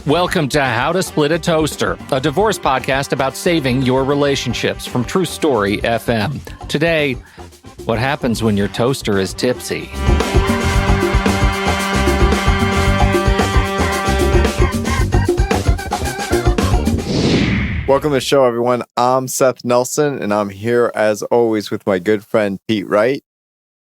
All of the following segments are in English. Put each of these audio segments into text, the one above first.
Welcome to How to Split a Toaster, a divorce podcast about saving your relationships from True Story FM. Today, what happens when your toaster is tipsy? Welcome to the show, everyone. I'm Seth Nelson, and I'm here as always with my good friend Pete Wright.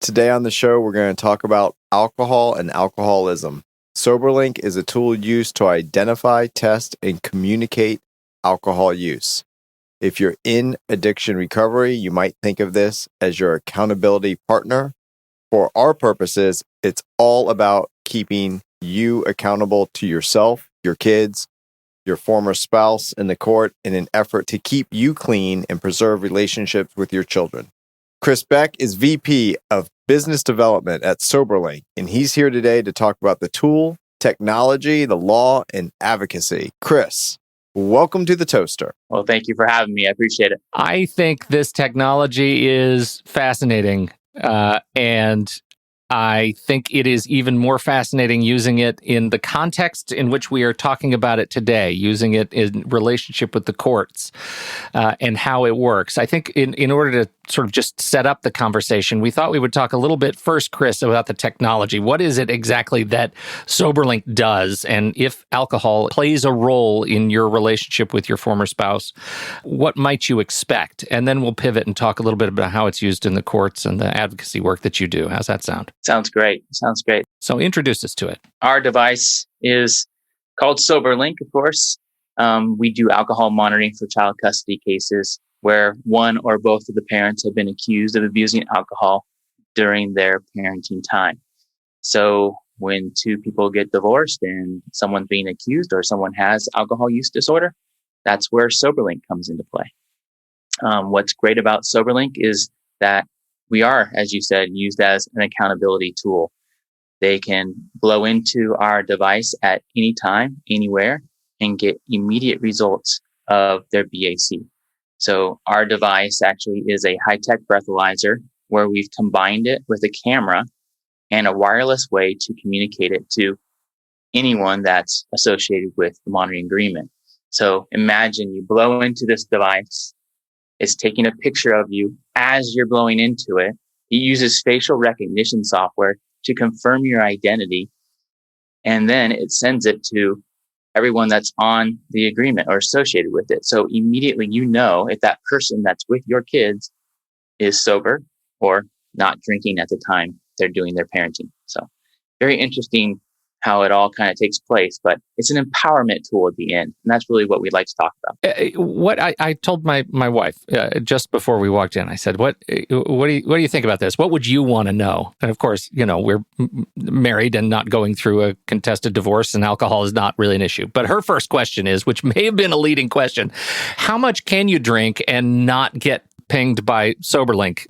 Today on the show, we're going to talk about alcohol and alcoholism. Soberlink is a tool used to identify, test, and communicate alcohol use. If you're in addiction recovery, you might think of this as your accountability partner. For our purposes, it's all about keeping you accountable to yourself, your kids, your former spouse in the court in an effort to keep you clean and preserve relationships with your children. Chris Beck is VP of Business Development at Soberlink, and he's here today to talk about the tool, technology, the law, and advocacy. Chris, welcome to the Toaster. Well, thank you for having me. I appreciate it. I think this technology is fascinating, and I think it is even more fascinating using it in the context in which we are talking about it today, using it in relationship with the courts and how it works. I think in order to sort of just set up the conversation, we thought we would talk a little bit first, Chris, about the technology. What is it exactly that Soberlink does? And if alcohol plays a role in your relationship with your former spouse, what might you expect? And then we'll pivot and talk a little bit about how it's used in the courts and the advocacy work that you do. How's that sound? Sounds great. So introduce us to it. Our device is called Soberlink, of course. We do alcohol monitoring for child custody cases where one or both of the parents have been accused of abusing alcohol during their parenting time. So when two people get divorced and someone's being accused or someone has alcohol use disorder, that's where Soberlink comes into play. What's great about Soberlink is that we are, as you said, used as an accountability tool. They can blow into our device at any time, anywhere, and get immediate results of their BAC. So our device actually is a high-tech breathalyzer where we've combined it with a camera and a wireless way to communicate it to anyone that's associated with the monitoring agreement. So imagine you blow into this device. It's taking a picture of you as you're blowing into it. It uses facial recognition software to confirm your identity. And then it sends it to everyone that's on the agreement or associated with it. So immediately you know if that person that's with your kids is sober or not drinking at the time they're doing their parenting. So very interesting how it all kind of takes place, but it's an empowerment tool at the end. And that's really what we'd like to talk about. What I told my wife just before we walked in, I said, what do you think about this? What would you want to know? And of course, we're married and not going through a contested divorce, and alcohol is not really an issue. But her first question is, which may have been a leading question, how much can you drink and not get pinged by Soberlink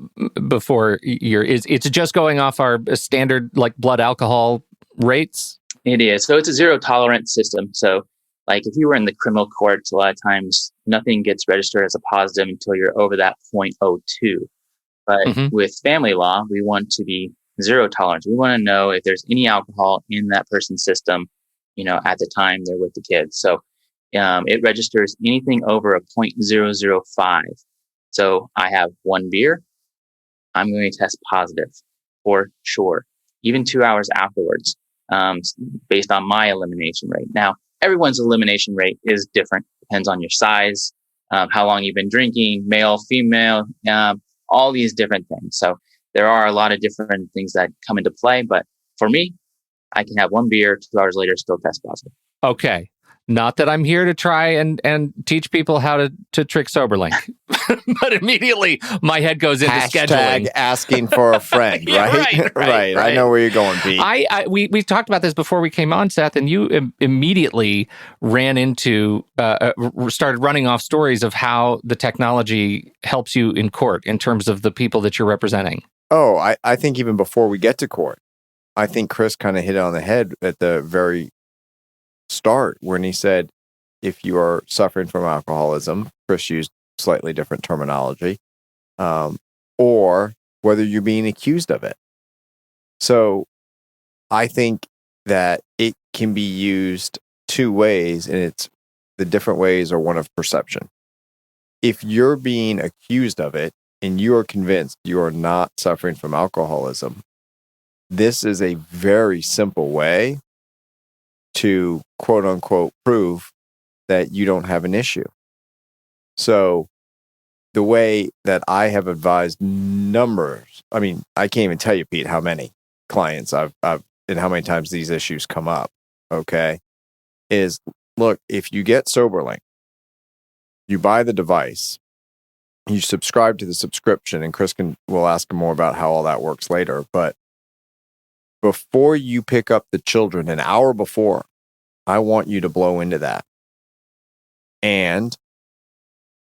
before it's just going off our standard like blood alcohol rates? It is. So it's a zero tolerance system. So like if you were in the criminal courts, a lot of times nothing gets registered as a positive until you're over that 0.02. But with family law, we want to be zero tolerance. We want to know if there's any alcohol in that person's system, at the time they're with the kids. So it registers anything over a 0.005. So I have one beer, I'm going to test positive for sure, even 2 hours afterwards. Based on my elimination rate. Now, everyone's elimination rate is different. Depends on your size, how long you've been drinking, male, female, all these different things. So there are a lot of different things that come into play. But for me, I can have one beer, 2 hours later, still test positive. Okay. Not that I'm here to try and teach people how to trick Soberlink, but immediately my head goes into scheduling. Asking for a friend, right? Right. I know where you're going, Pete. We talked about this before we came on, Seth, and you immediately ran into, started running off stories of how the technology helps you in court in terms of the people that you're representing. Oh, I think even before we get to court, I think Chris kind of hit it on the head at the very start when he said, if you are suffering from alcoholism, Chris used slightly different terminology, or whether you're being accused of it. So I think that it can be used two ways, and the different ways are one of perception. If you're being accused of it and you are convinced you are not suffering from alcoholism, this is a very simple way to quote unquote prove that you don't have an issue. So the way that I have advised numbers, I mean, I can't even tell you, Pete, how many clients I've and how many times these issues come up, okay, is look, if you get Soberlink, you buy the device, you subscribe to the subscription, and Chris will ask more about how all that works later. But before you pick up the children, an hour before, I want you to blow into that. And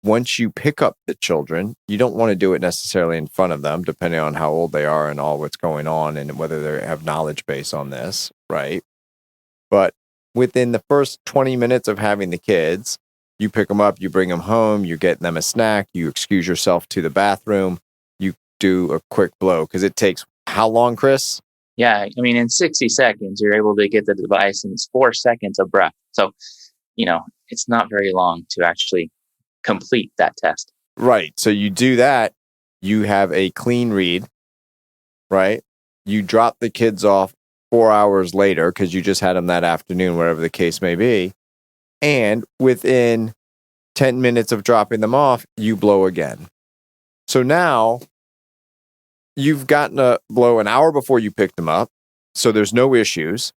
once you pick up the children, you don't want to do it necessarily in front of them, depending on how old they are and all what's going on and whether they have knowledge base on this, right? But within the first 20 minutes of having the kids, you pick them up, you bring them home, you get them a snack, you excuse yourself to the bathroom, you do a quick blow. Because it takes how long, Chris? Yeah, I mean, in 60 seconds, you're able to get the device, and it's 4 seconds of breath. So, it's not very long to actually complete that test. Right. So you do that, you have a clean read, right? You drop the kids off 4 hours later because you just had them that afternoon, whatever the case may be. And within 10 minutes of dropping them off, you blow again. So now you've gotten a blow an hour before you pick them up. So there's no issues.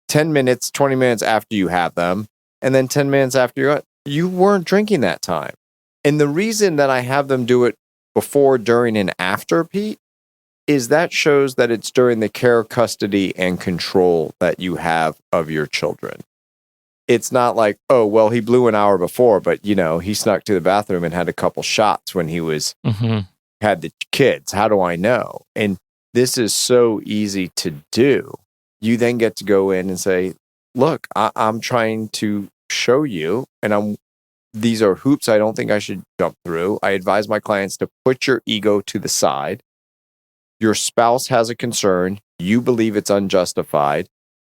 10 minutes, 20 minutes after you have them. And then 10 minutes after you weren't drinking that time. And the reason that I have them do it before, during, and after, Pete, is that shows that it's during the care, custody, and control that you have of your children. It's not like, oh, well, he blew an hour before, but, he snuck to the bathroom and had a couple shots when he had the kids. How do I know? And this is so easy to do. You then get to go in and say, look, I'm trying to show you, and these are hoops I don't think I should jump through. I advise my clients to put your ego to the side. Your spouse has a concern. You believe it's unjustified.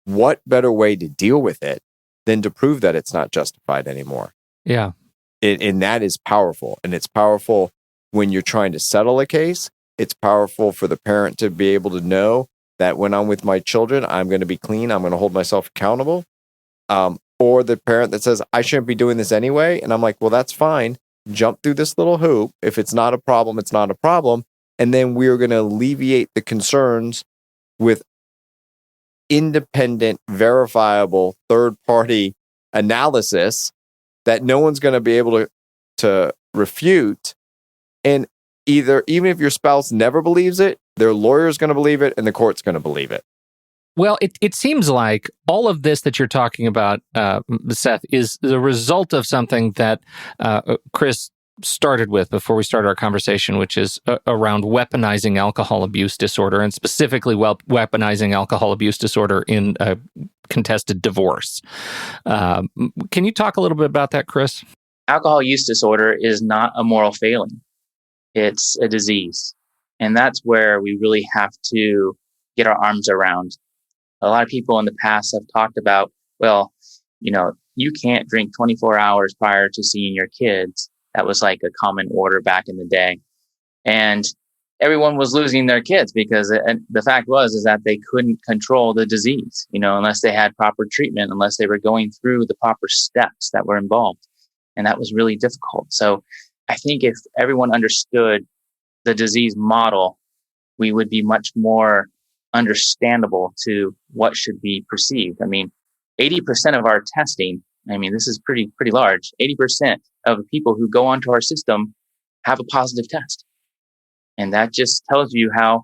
What better way to deal with it than to prove that it's not justified anymore? Yeah. And that is powerful. And it's powerful when you're trying to settle a case. It's powerful for the parent to be able to know that when I'm with my children, I'm going to be clean. I'm going to hold myself accountable. Or the parent that says, I shouldn't be doing this anyway. And I'm like, well, that's fine. Jump through this little hoop. If it's not a problem, it's not a problem. And then we're going to alleviate the concerns with independent, verifiable, third-party analysis that no one's going to be able to refute. And even if your spouse never believes it, their lawyer's going to believe it and the court's going to believe it. Well, it seems like all of this that you're talking about, Seth, is the result of something that Chris started with before we started our conversation, which is around weaponizing alcohol abuse disorder, and specifically weaponizing alcohol abuse disorder in a contested divorce. Can you talk a little bit about that, Chris? Alcohol use disorder is not a moral failing. It's a disease. And that's where we really have to get our arms around. A lot of people in the past have talked about, well, you can't drink 24 hours prior to seeing your kids. That was like a common order back in the day. And everyone was losing their kids because the fact is that they couldn't control the disease, unless they had proper treatment, unless they were going through the proper steps that were involved. And that was really difficult. So I think if everyone understood the disease model, we would be much more understandable to what should be perceived. I mean, 80% of our testing, this is pretty large. 80% of the people who go onto our system have a positive test. And that just tells you how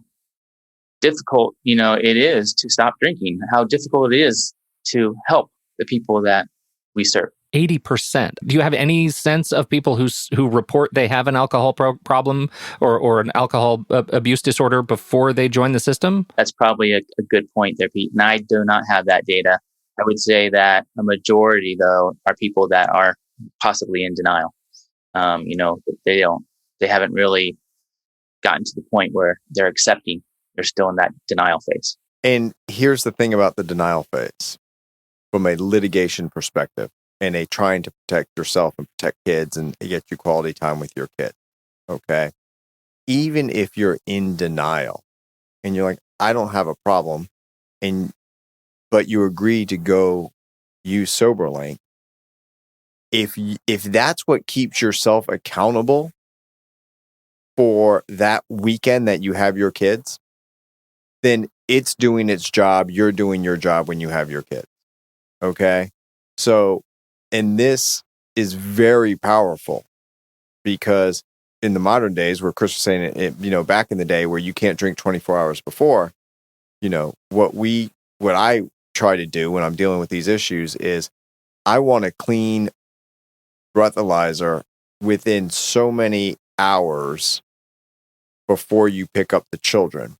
difficult, it is to stop drinking, how difficult it is to help the people that we serve. 80%. Do you have any sense of people who report they have an alcohol problem or an alcohol abuse disorder before they join the system? That's probably a good point there, Pete. And I do not have that data. I would say that a majority, though, are people that are possibly in denial. They haven't really gotten to the point where they're accepting. They're still in that denial phase. And here's the thing about the denial phase. from a litigation perspective and a trying to protect yourself and protect kids and get you quality time with your kid. Okay. Even if you're in denial and you're like, I don't have a problem, but you agree to go use Soberlink, if that's what keeps yourself accountable for that weekend that you have your kids, then it's doing its job. You're doing your job when you have your kids. Okay. So, and this is very powerful because in the modern days where Chris was saying it, back in the day where you can't drink 24 hours before, what I try to do when I'm dealing with these issues is I want a clean breathalyzer within so many hours before you pick up the children.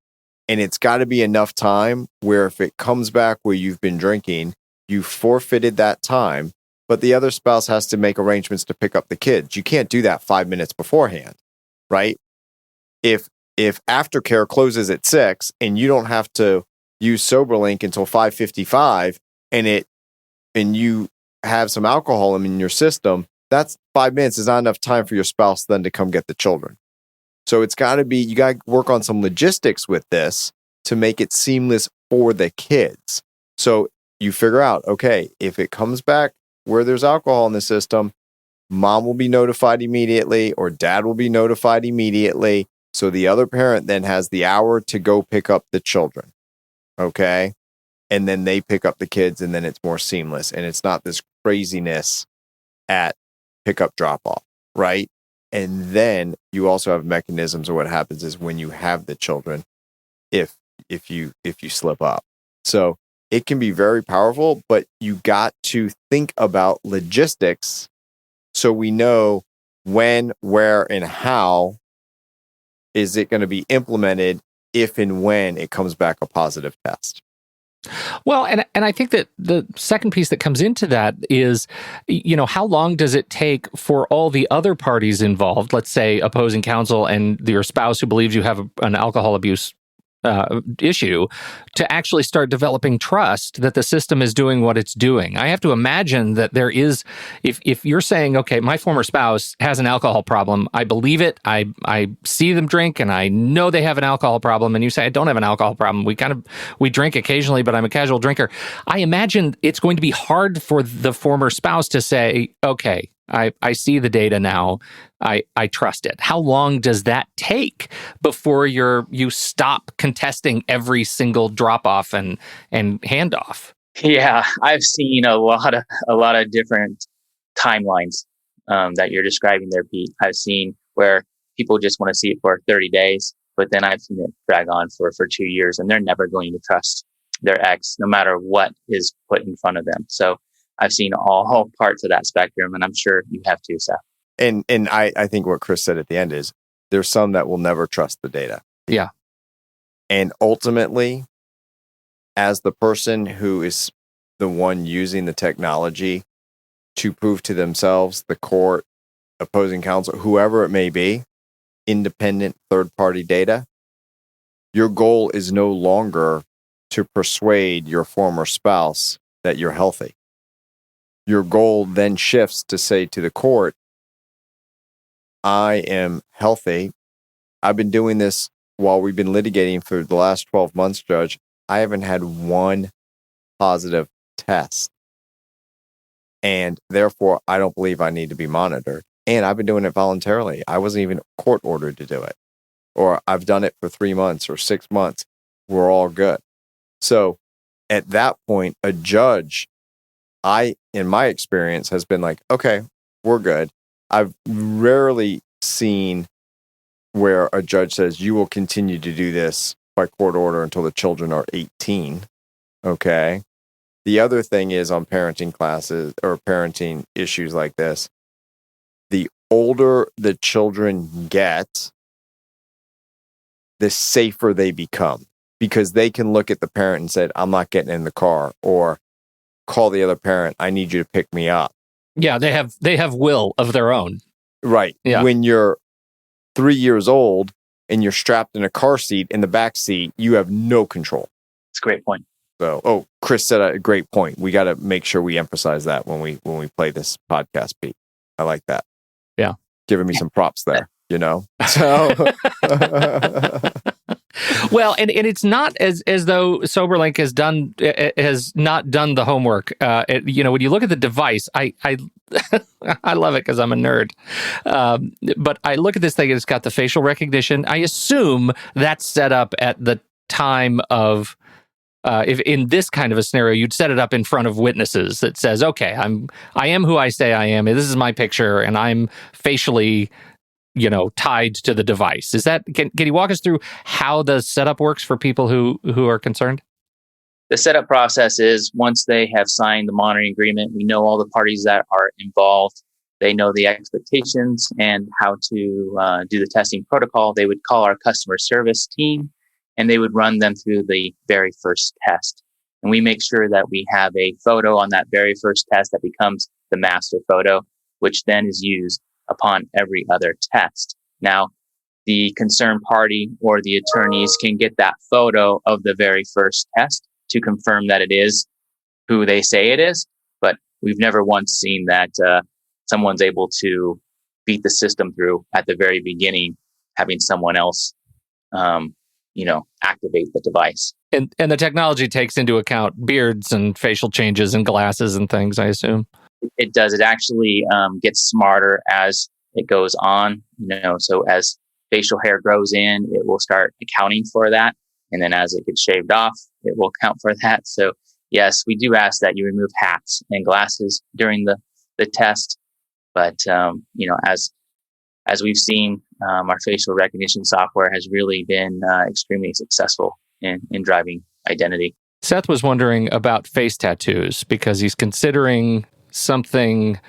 And it's got to be enough time where if it comes back where you've been drinking, you forfeited that time, but the other spouse has to make arrangements to pick up the kids. You can't do that 5 minutes beforehand, right? If aftercare closes at 6 and you don't have to use Soberlink until 5:55 and you have some alcohol in your system, that's 5 minutes is not enough time for your spouse then to come get the children. So it's got to be, you got to work on some logistics with this to make it seamless for the kids. So you figure out, okay, if it comes back where there's alcohol in the system, mom will be notified immediately or dad will be notified immediately. So the other parent then has the hour to go pick up the children. Okay. And then they pick up the kids and then it's more seamless. And it's not this craziness at pickup drop off. Right. And then you also have mechanisms of what happens is when you have the children, if you slip up. So it can be very powerful, but you got to think about logistics so we know when, where, and how is it going to be implemented if and when it comes back a positive test. Well, and I think that the second piece that comes into that is, how long does it take for all the other parties involved, let's say opposing counsel and your spouse who believes you have an alcohol abuse issue, to actually start developing trust that the system is doing what it's doing? I have to imagine that there is, if you're saying, okay, my former spouse has an alcohol problem, I believe it, I see them drink and I know they have an alcohol problem, and you say, I don't have an alcohol problem, we drink occasionally, but I'm a casual drinker. I imagine it's going to be hard for the former spouse to say, okay, I see the data now. I trust it. How long does that take before you stop contesting every single drop off and handoff? Yeah, I've seen a lot of different timelines that you're describing there, Pete. I've seen where people just want to see it for 30 days, but then I've seen it drag on for 2 years, and they're never going to trust their ex, no matter what is put in front of them. So I've seen all parts of that spectrum, and I'm sure you have too, Seth. And I think what Chris said at the end is there's some that will never trust the data. Yeah. And ultimately, as the person who is the one using the technology to prove to themselves, the court, opposing counsel, whoever it may be, independent third-party data, your goal is no longer to persuade your former spouse that you're healthy. Your goal then shifts to say to the court, I am healthy. I've been doing this while we've been litigating for the last 12 months, Judge. I haven't had one positive test. And therefore, I don't believe I need to be monitored. And I've been doing it voluntarily. I wasn't even court ordered to do it. Or I've done it for 3 months or 6 months. We're all good. So at that point, a judge, in my experience, has been like, okay, we're good. I've rarely seen where a judge says, you will continue to do this by court order until the children are 18. Okay. The other thing is on parenting classes or parenting issues like this, the older the children get, the safer they become, because they can look at the parent and say, I'm not getting in the car, or call the other parent, I need you to pick me up. Yeah, they have will of their own. Right. Yeah. When you're 3 years old and you're strapped in a car seat in the back seat, you have no control. That's a great point. So, Chris said a great point. We got to make sure we emphasize that when we play this podcast, Pete. I like that. Yeah. Giving me some props there, So well, and it's not as though Soberlink has not done the homework. When you look at the device, I I love it because I'm a nerd. But I look at this thing, and it's got the facial recognition. I assume that's set up at the time of, if in this kind of a scenario, you'd set it up in front of witnesses that says, okay, I am who I say I am. This is my picture, and I'm facially, tied to the device. Is that, can you walk us through how the setup works for people who are concerned? The setup process is once they have signed the monitoring agreement, we know all the parties that are involved. They know the expectations and how to do the testing protocol. They would call our customer service team and they would run them through the very first test. And we make sure that we have a photo on that very first test that becomes the master photo, which then is used upon every other test. Now, the concerned party or the attorneys can get that photo of the very first test to confirm that it is who they say it is. But we've never once seen that someone's able to beat the system through at the very beginning, having someone else, activate the device. And the technology takes into account beards and facial changes and glasses and things, I assume. It does. It actually gets smarter as it goes on. So as facial hair grows in, it will start accounting for that. And then as it gets shaved off, it will account for that. So yes, we do ask that you remove hats and glasses during the test. But, as we've seen, our facial recognition software has really been extremely successful in driving identity. Seth was wondering about face tattoos because he's considering something.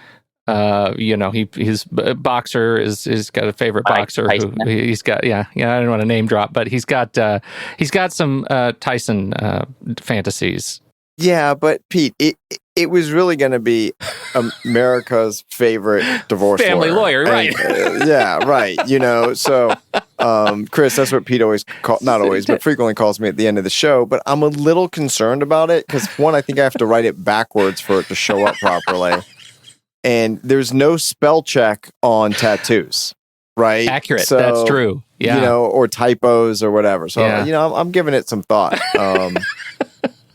His boxer is got a favorite boxer who he's got. Yeah. I don't want to name drop, but he's got some Tyson fantasies. Yeah, but Pete, it was really going to be America's favorite divorce family lawyer, right? Yeah, right. So Chris, that's what Pete always not always, but frequently calls me at the end of the show. But I'm a little concerned about it because one, I think I have to write it backwards for it to show up properly. And there's no spell check on tattoos, right? Accurate. So, that's true. Yeah. Or typos or whatever. So, I'm giving it some thought.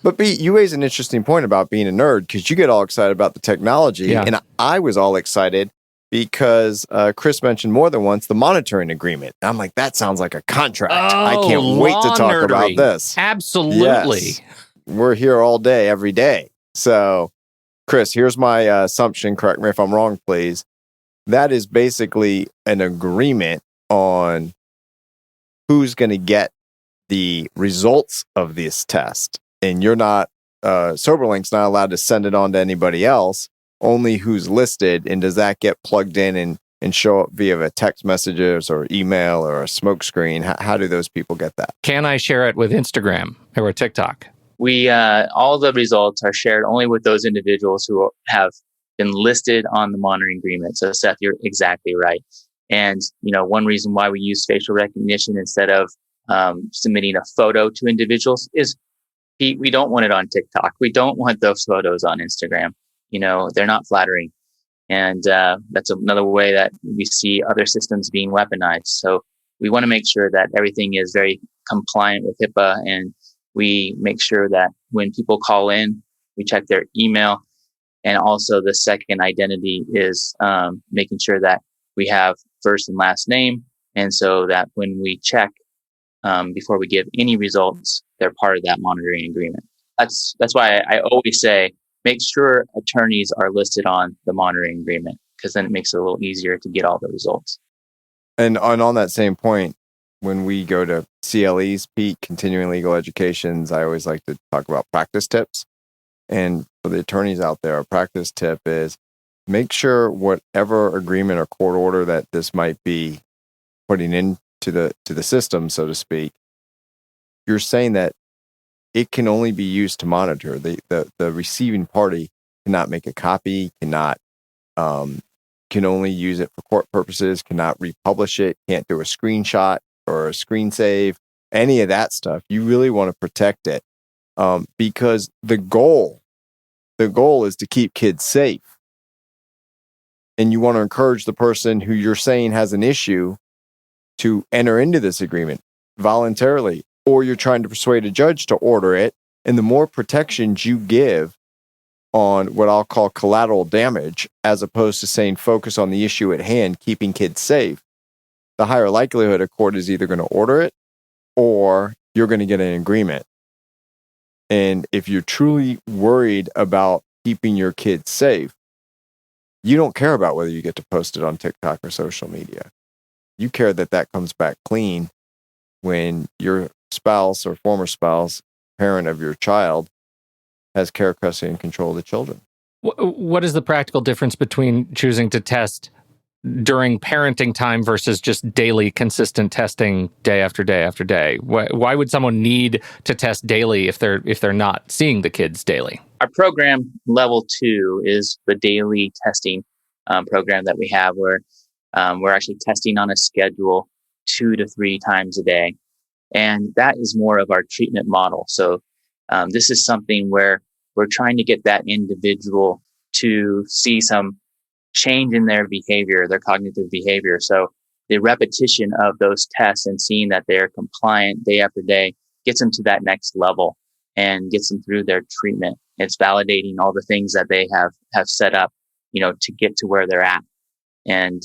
But Pete, you raise an interesting point about being a nerd because you get all excited about the technology. Yeah. And I was all excited because Chris mentioned more than once the monitoring agreement. I'm like, that sounds like a contract. I can't wait to talk about this. Absolutely. Yes. We're here all day, every day. So, Chris, here's my assumption. Correct me if I'm wrong, please. That is basically an agreement on who's going to get the results of this test. And you're not, Soberlink's not allowed to send it on to anybody else, only who's listed. And does that get plugged in and show up via a text messages or email or a smoke screen? How do those people get that? Can I share it with Instagram or TikTok? We all the results are shared only with those individuals who have been listed on the monitoring agreement. So Seth, you're exactly right. And one reason why we use facial recognition instead of submitting a photo to individuals is, Pete, we don't want it on TikTok. We don't want those photos on Instagram. They're not flattering. And that's another way that we see other systems being weaponized. So we want to make sure that everything is very compliant with HIPAA, and we make sure that when people call in, we check their email. And also the second identity is making sure that we have first and last name. And so that when we check before we give any results, they're part of that monitoring agreement. That's why I always say, make sure attorneys are listed on the monitoring agreement, because then it makes it a little easier to get all the results. And on that same point, when we go to CLEs, Pete, continuing legal educations, I always like to talk about practice tips. And for the attorneys out there, a practice tip is make sure whatever agreement or court order that this might be putting into the system, so to speak, you're saying that it can only be used to monitor. The receiving party cannot make a copy, can only use it for court purposes, cannot republish it, can't do a screenshot or a screen save, any of that stuff. You really want to protect it because the goal is to keep kids safe. And you want to encourage the person who you're saying has an issue to enter into this agreement voluntarily, or you're trying to persuade a judge to order it. And the more protections you give on what I'll call collateral damage, as opposed to saying focus on the issue at hand, keeping kids safe, the higher likelihood a court is either going to order it or you're going to get an agreement. And if you're truly worried about keeping your kids safe, you don't care about whether you get to post it on TikTok or social media. You care that that comes back clean when your spouse or former spouse, parent of your child, has care, custody, and control of the children. What is the practical difference between choosing to test during parenting time versus just daily consistent testing day after day after day? Why would someone need to test daily if they're not seeing the kids daily? Our program level 2 is the daily testing program that we have, where we're actually testing on a schedule 2 to 3 times a day. And that is more of our treatment model. So this is something where we're trying to get that individual to see some change in their behavior, their cognitive behavior. So the repetition of those tests and seeing that they're compliant day after day gets them to that next level and gets them through their treatment. It's validating all the things that they have set up, to get to where they're at. And,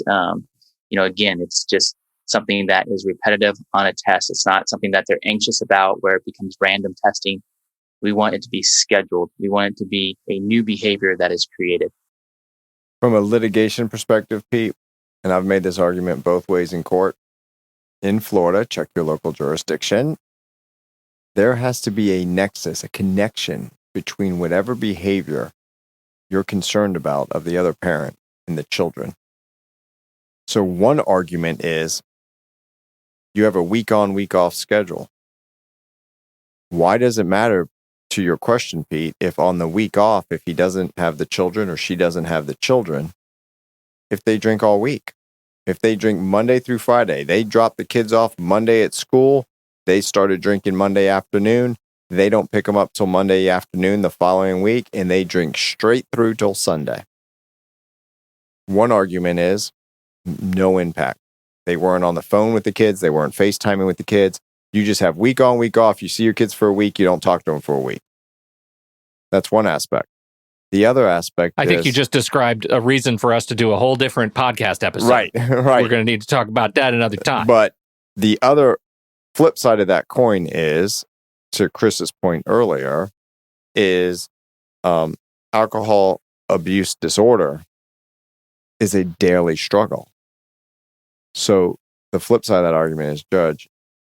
again, it's just something that is repetitive on a test. It's not something that they're anxious about where it becomes random testing. We want it to be scheduled. We want it to be a new behavior that is created. From a litigation perspective, Pete, and I've made this argument both ways in court, in Florida, check your local jurisdiction, there has to be a nexus, a connection between whatever behavior you're concerned about of the other parent and the children. So one argument is you have a week on, week off schedule. Why does it matter, to your question, Pete, if on the week off, if he doesn't have the children or she doesn't have the children, if they drink all week? If they drink Monday through Friday, they drop the kids off Monday at school, they started drinking Monday afternoon, they don't pick them up till Monday afternoon the following week, and they drink straight through till Sunday. One argument is no impact. They weren't on the phone with the kids, they weren't FaceTiming with the kids. You just have week on, week off. You see your kids for a week, you don't talk to them for a week. That's one aspect. The other aspect I think you just described a reason for us to do a whole different podcast episode. Right. We're going to need to talk about that another time. But the other flip side of that coin is, to Chris's point earlier, is alcohol abuse disorder is a daily struggle. So the flip side of that argument is, Judge,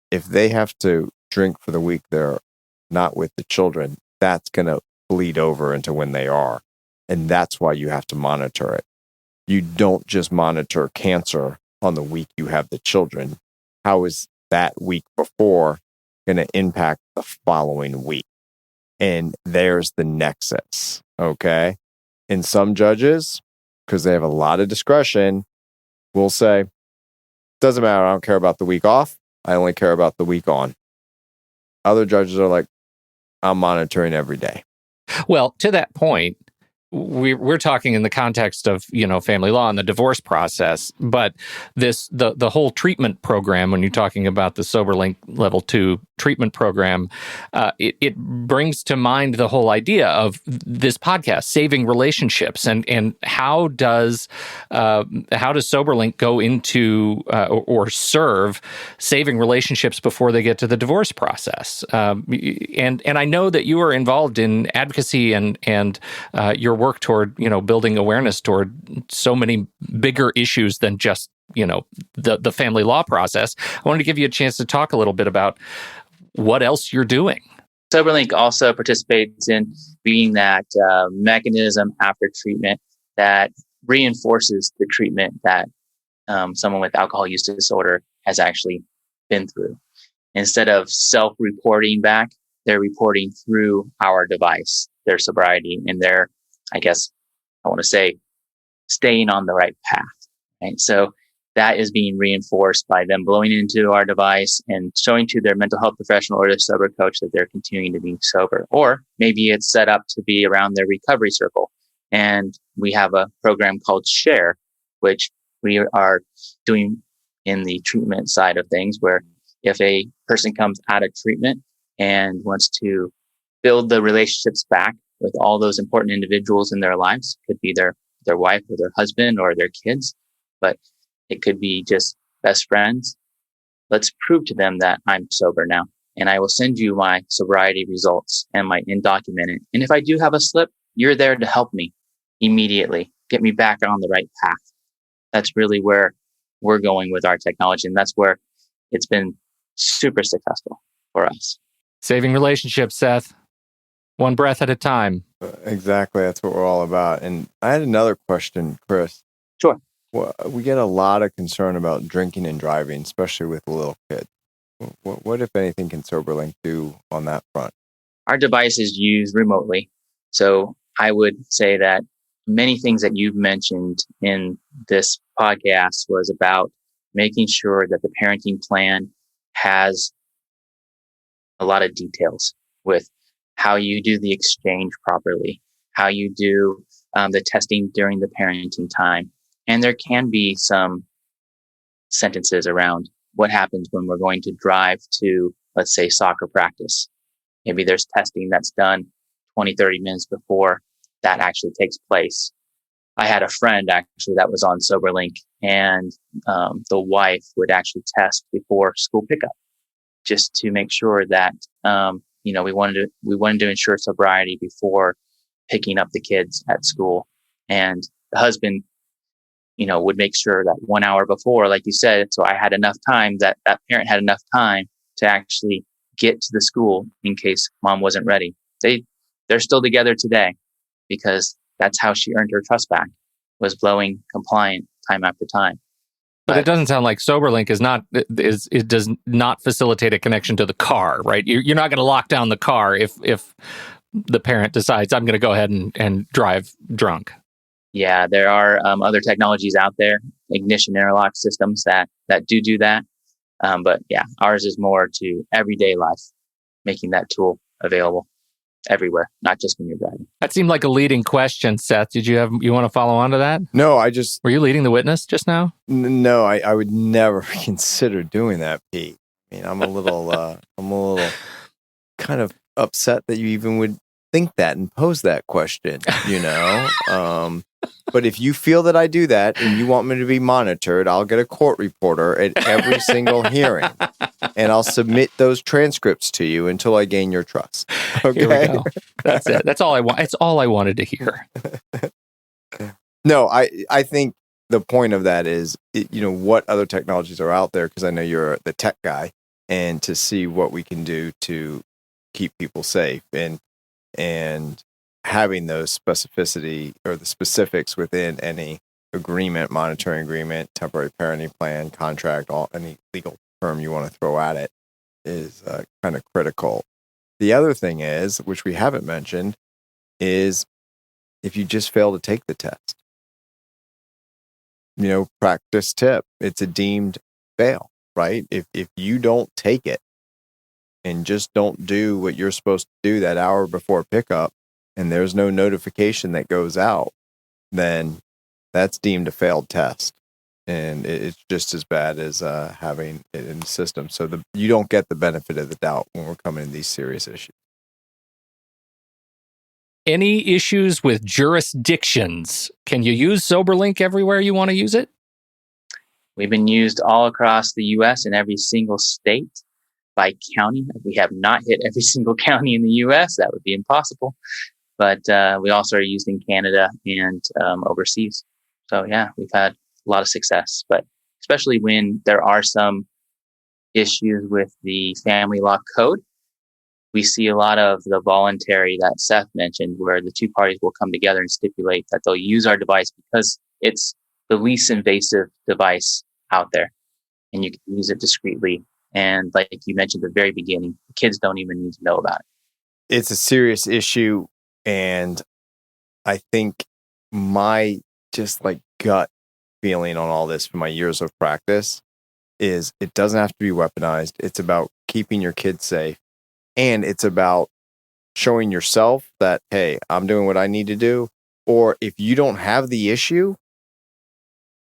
if they have to drink for the week they're not with the children, that's going to bleed over into when they are. And that's why you have to monitor it. You don't just monitor cancer on the week you have the children. How is that week before going to impact the following week? And there's the nexus, okay? And some judges, because they have a lot of discretion, will say, doesn't matter, I don't care about the week off, I only care about the week on. Other judges are like, I'm monitoring every day. Well, to that point, we're talking in the context of, family law and the divorce process, but the whole treatment program, when you're talking about the Soberlink Level 2 treatment program, it brings to mind the whole idea of this podcast, saving relationships, and how does Soberlink go into or serve saving relationships before they get to the divorce process? And I know that you are involved in advocacy and your work toward, building awareness toward so many bigger issues than just, the family law process. I wanted to give you a chance to talk a little bit about what else you're doing. Soberlink also participates in being that mechanism after treatment that reinforces the treatment that someone with alcohol use disorder has actually been through. Instead of self-reporting back, they're reporting through our device, their sobriety, and their, I guess I want to say, staying on the right path. Right? So that is being reinforced by them blowing into our device and showing to their mental health professional or their sober coach that they're continuing to be sober. Or maybe it's set up to be around their recovery circle. And we have a program called Share, which we are doing in the treatment side of things, where if a person comes out of treatment and wants to build the relationships back with all those important individuals in their lives, could be their wife or their husband or their kids, but it could be just best friends. Let's prove to them that I'm sober now. And I will send you my sobriety results and documented. And if I do have a slip, you're there to help me immediately, get me back on the right path. That's really where we're going with our technology. And that's where it's been super successful for us. Saving relationships, Seth. One breath at a time. Exactly. That's what we're all about. And I had another question, Chris. Sure. Well, we get a lot of concern about drinking and driving, especially with little kids. What, if anything, can Soberlink do on that front? Our device is used remotely. So I would say that many things that you've mentioned in this podcast was about making sure that the parenting plan has a lot of details with how you do the exchange properly, how you do the testing during the parenting time. And there can be some sentences around what happens when we're going to drive to, let's say, soccer practice. Maybe there's testing that's done 20, 30 minutes before that actually takes place. I had a friend actually that was on Soberlink, and the wife would actually test before school pickup just to make sure that, we wanted to ensure sobriety before picking up the kids at school. And the husband, would make sure that 1 hour before, like you said, so I had enough time, that parent had enough time to actually get to the school in case mom wasn't ready. They're still together today because that's how she earned her trust back, was blowing compliant time after time. But it doesn't sound like Soberlink it does not facilitate a connection to the car, right? You're not going to lock down the car if the parent decides I'm going to go ahead and drive drunk. Yeah, there are other technologies out there, ignition interlock systems that do that. But yeah, ours is more to everyday life, making that tool available everywhere, not just when you're driving. That seemed like a leading question, Seth. You want to follow on to that? No, Were you leading the witness just now? No, I would never consider doing that, Pete. I mean, I'm a little kind of upset that you even would think that and pose that question, But if you feel that I do that and you want me to be monitored, I'll get a court reporter at every single hearing, and I'll submit those transcripts to you until I gain your trust. Okay? Here we go. That's it. That's all I want. It's all I wanted to hear. No, I think the point of that is, what other technologies are out there, because I know you're the tech guy, and to see what we can do to keep people safe and having those specificity or the specifics within any agreement, monitoring agreement, temporary parenting plan, contract, any legal term you want to throw at it is kind of critical. The other thing is, which we haven't mentioned, is if you just fail to take the test. Practice tip, it's a deemed fail, right? If you don't take it and just don't do what you're supposed to do that hour before pickup, and there's no notification that goes out, then that's deemed a failed test. And it's just as bad as having it in the system. So you don't get the benefit of the doubt when we're coming to these serious issues. Any issues with jurisdictions? Can you use Soberlink everywhere you want to use it? We've been used all across the U.S. in every single state by county. We have not hit every single county in the U.S. That would be impossible. But we also are used in Canada and overseas. So yeah, we've had a lot of success, but especially when there are some issues with the family law code, we see a lot of the voluntary that Seth mentioned, where the two parties will come together and stipulate that they'll use our device because it's the least invasive device out there, and you can use it discreetly. And like you mentioned at the very beginning, the kids don't even need to know about it. It's a serious issue. And I think my just like gut feeling on all this from my years of practice is it doesn't have to be weaponized. It's about keeping your kids safe. And it's about showing yourself that, hey, I'm doing what I need to do. Or if you don't have the issue,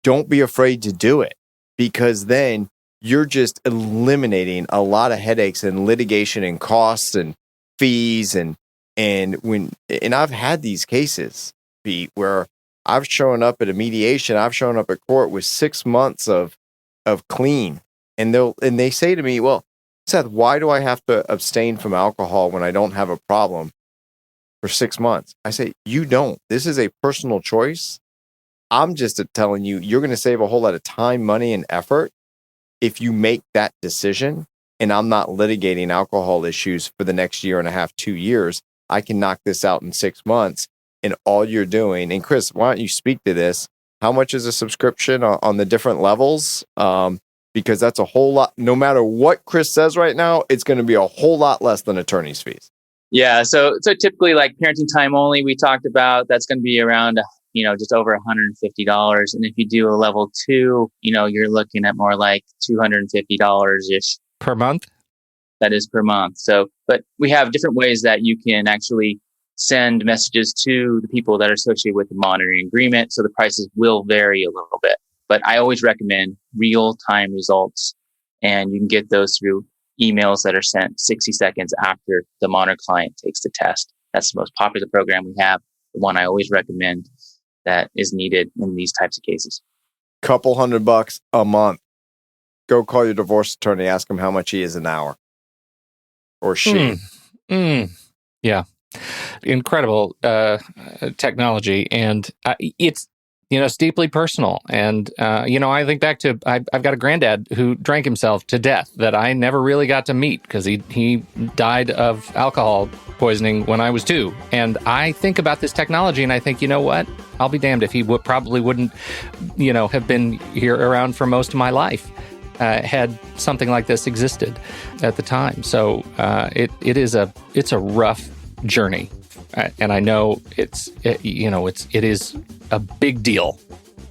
don't be afraid to do it, because then you're just eliminating a lot of headaches and litigation and costs and fees. And I've had these cases, Pete, where I've shown up at a mediation, I've shown up at court with 6 months of clean. And they say to me, well, Seth, why do I have to abstain from alcohol when I don't have a problem for 6 months? I say, you don't. This is a personal choice. I'm just telling you, you're going to save a whole lot of time, money, and effort if you make that decision. And I'm not litigating alcohol issues for the next year and a half, 2 years. I can knock this out in 6 months. And all you're doing, and Chris, why don't you speak to this? How much is a subscription on the different levels? Because that's a whole lot. No matter what Chris says right now, it's going to be a whole lot less than attorney's fees. Yeah. So typically, like parenting time only, we talked about, that's going to be around, just over $150. And if you do a level 2, you're looking at more like $250-ish per month. That is per month. So, but we have different ways that you can actually send messages to the people that are associated with the monitoring agreement. So the prices will vary a little bit. But I always recommend real-time results, and you can get those through emails that are sent 60 seconds after the monitor client takes the test. That's the most popular program we have, the one I always recommend that is needed in these types of cases. Couple $100 a month. Go call your divorce attorney, ask him how much he is an hour. Or she. Yeah. Incredible technology. And it's, it's deeply personal. And, I think back to, I've got a granddad who drank himself to death that I never really got to meet because he died of alcohol poisoning when I was 2. And I think about this technology and I think, you know what? I'll be damned if he probably wouldn't, have been here around for most of my life. Had something like this existed at the time. So it's a rough journey. And I know it is a big deal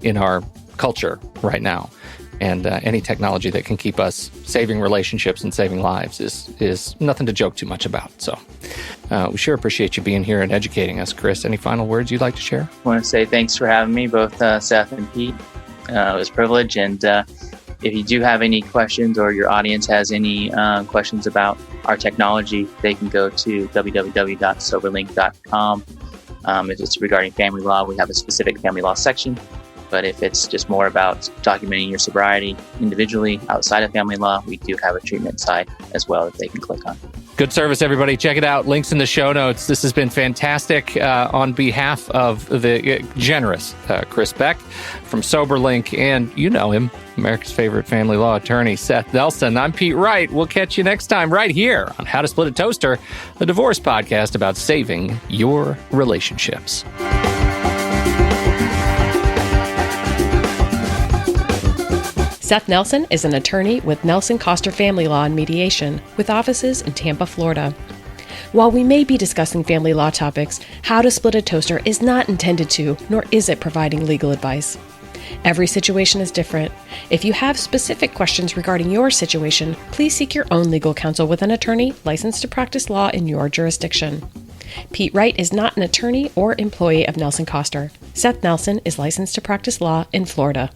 in our culture right now. And any technology that can keep us saving relationships and saving lives is nothing to joke too much about. So we sure appreciate you being here and educating us. Chris, any final words you'd like to share? I want to say thanks for having me, both Seth and Pete. It was a privilege. And if you do have any questions, or your audience has any questions about our technology, they can go to www.soberlink.com. If it's regarding family law, we have a specific family law section. But if it's just more about documenting your sobriety individually outside of family law, we do have a treatment side as well that they can click on. Good service, everybody. Check it out. Links in the show notes. This has been fantastic. On behalf of the generous Chris Beck from Soberlink, and you know him, America's favorite family law attorney, Seth Nelson. I'm Pete Wright. We'll catch you next time right here on How to Split a Toaster, the divorce podcast about saving your relationships. Seth Nelson is an attorney with Nelson Koster Family Law and Mediation, with offices in Tampa, Florida. While we may be discussing family law topics, How to Split a Toaster is not intended to, nor is it providing legal advice. Every situation is different. If you have specific questions regarding your situation, please seek your own legal counsel with an attorney licensed to practice law in your jurisdiction. Pete Wright is not an attorney or employee of Nelson Koster. Seth Nelson is licensed to practice law in Florida.